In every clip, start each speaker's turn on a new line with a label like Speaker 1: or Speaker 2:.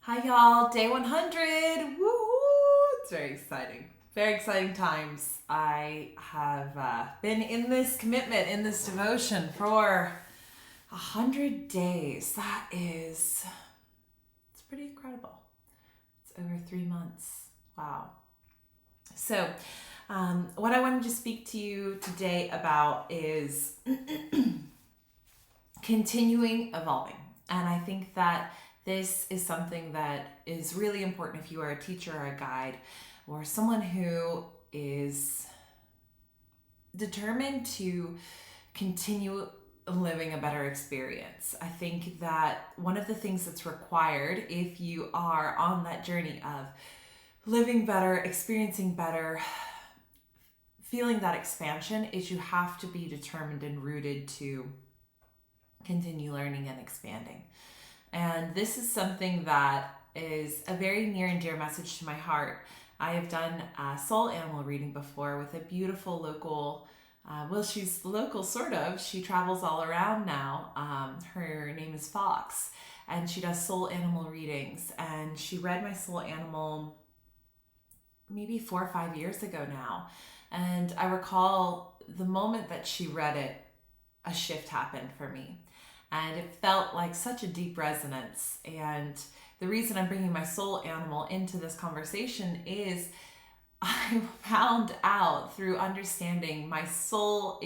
Speaker 1: Hi y'all, day 100. Woo! It's very exciting. Very exciting times. I have been in this commitment, in this devotion for 100 days. It's pretty incredible. It's over 3 months. Wow. So, what I wanted to speak to you today about is continuing evolving. And I think that this is something that is really important if you are a teacher or a guide or someone who is determined to continue living a better experience. I think that one of the things that's required if you are on that journey of living better, experiencing better, feeling that expansion is you have to be determined and rooted to continue learning and expanding. And this is something that is a very near and dear message to my heart. I have done a soul animal reading before with a beautiful local, she's local sort of. She travels all around now. Her name is Fox, and she does soul animal readings. And she read my soul animal maybe 4 or 5 years ago now. And I recall the moment that she read it, a shift happened for me. And it felt like such a deep resonance. And the reason I'm bringing my soul animal into this conversation is I found out through understanding my soul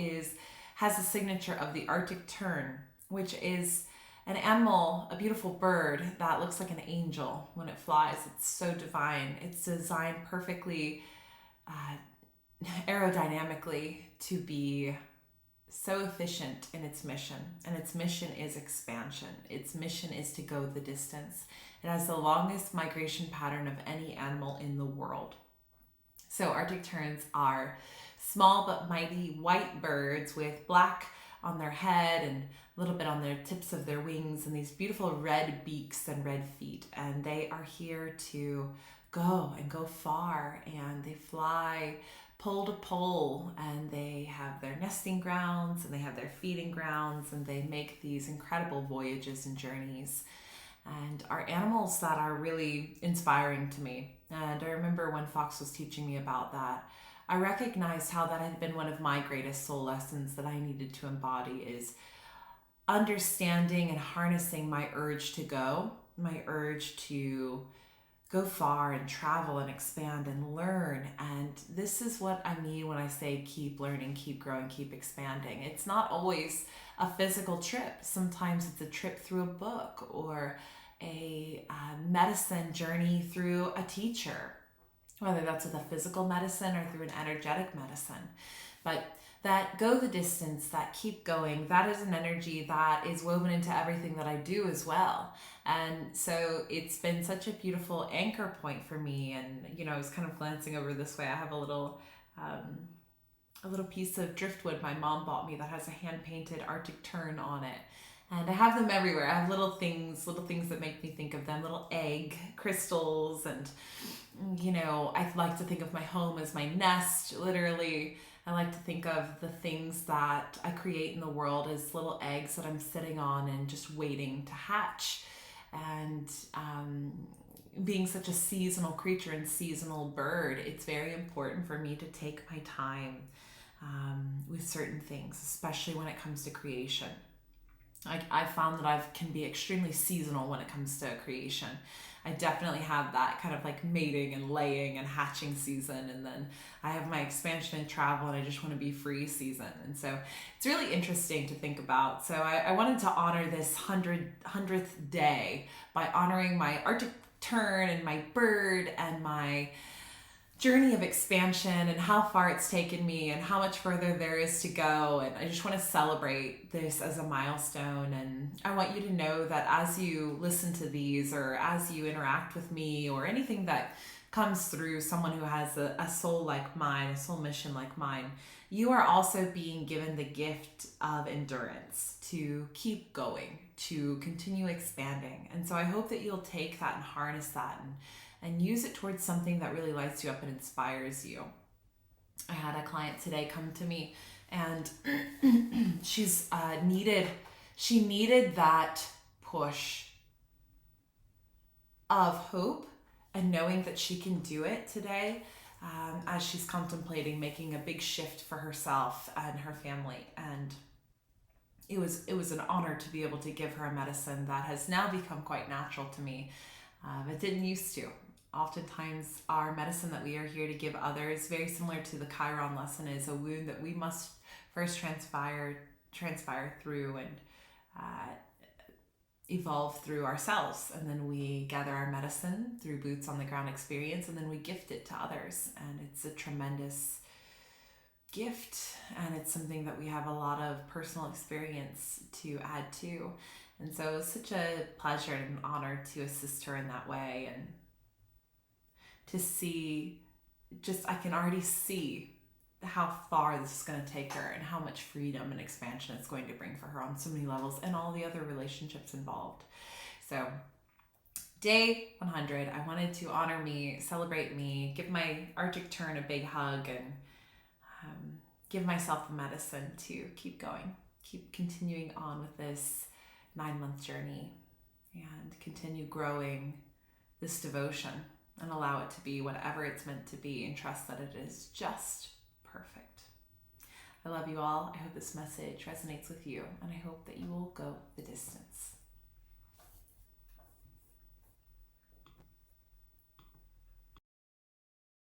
Speaker 1: has a signature of the Arctic Tern, which is an animal, a beautiful bird that looks like an angel when it flies. It's so divine. It's designed perfectly aerodynamically to be so efficient in its mission, and its mission is expansion. Its mission is to go the distance. It has the longest migration pattern of any animal in the world. So Arctic terns are small but mighty white birds with black on their head and a little bit on their tips of their wings and these beautiful red beaks and red feet, and they are here to go and go far, and they fly pole to pole, and they have their nesting grounds and they have their feeding grounds, and they make these incredible voyages and journeys and are animals that are really inspiring to me. And I remember when Fox was teaching me about that, I recognized how that had been one of my greatest soul lessons that I needed to embody, is understanding and harnessing my urge to go, my urge to go far and travel and expand and learn. And this is what I mean when I say keep learning, keep growing, keep expanding. It's not always a physical trip. Sometimes it's a trip through a book or a medicine journey through a teacher, whether that's with a physical medicine or through an energetic medicine. But that go the distance, that keep going, that is an energy that is woven into everything that I do as well. And so it's been such a beautiful anchor point for me. And, I was kind of glancing over this way. I have a little piece of driftwood my mom bought me that has a hand-painted Arctic tern on it. And I have them everywhere. I have little things that make me think of them, little egg crystals. And, I like to think of my home as my nest, literally. I like to think of the things that I create in the world as little eggs that I'm sitting on and just waiting to hatch. And being such a seasonal creature and seasonal bird, it's very important for me to take my time with certain things, especially when it comes to creation. I found that I can be extremely seasonal when it comes to creation. I definitely have that kind of like mating and laying and hatching season, and then I have my expansion and travel, and I just want to be free season. And so it's really interesting to think about. So I wanted to honor this 100th day by honoring my Arctic tern and my bird and my journey of expansion and how far it's taken me and how much further there is to go. And I just want to celebrate this as a milestone. And I want you to know that as you listen to these or as you interact with me or anything that comes through someone who has a soul like mine, a soul mission like mine, you are also being given the gift of endurance to keep going, to continue expanding. And so I hope that you'll take that and harness that and use it towards something that really lights you up and inspires you. I had a client today come to me, and she needed that push of hope and knowing that she can do it today, as she's contemplating making a big shift for herself and her family. And it was an honor to be able to give her a medicine that has now become quite natural to me. It didn't used to. Oftentimes our medicine that we are here to give others, very similar to the Chiron lesson, is a wound that we must first transpire through and evolve through ourselves, and then we gather our medicine through boots on the ground experience, and then we gift it to others. And it's a tremendous gift, and it's something that we have a lot of personal experience to add to. And so it was such a pleasure and an honor to assist her in that way, and to see, just I can already see how far this is going to take her and how much freedom and expansion it's going to bring for her on so many levels, and all the other relationships involved. So day 100, I wanted to honor me, celebrate me, give my Arctic Tern a big hug, and give myself the medicine to keep going, keep continuing on with this 9-month journey, and continue growing this devotion, and allow it to be whatever it's meant to be, and trust that it is just perfect. I love you all. I hope this message resonates with you, and I hope that you will go the distance.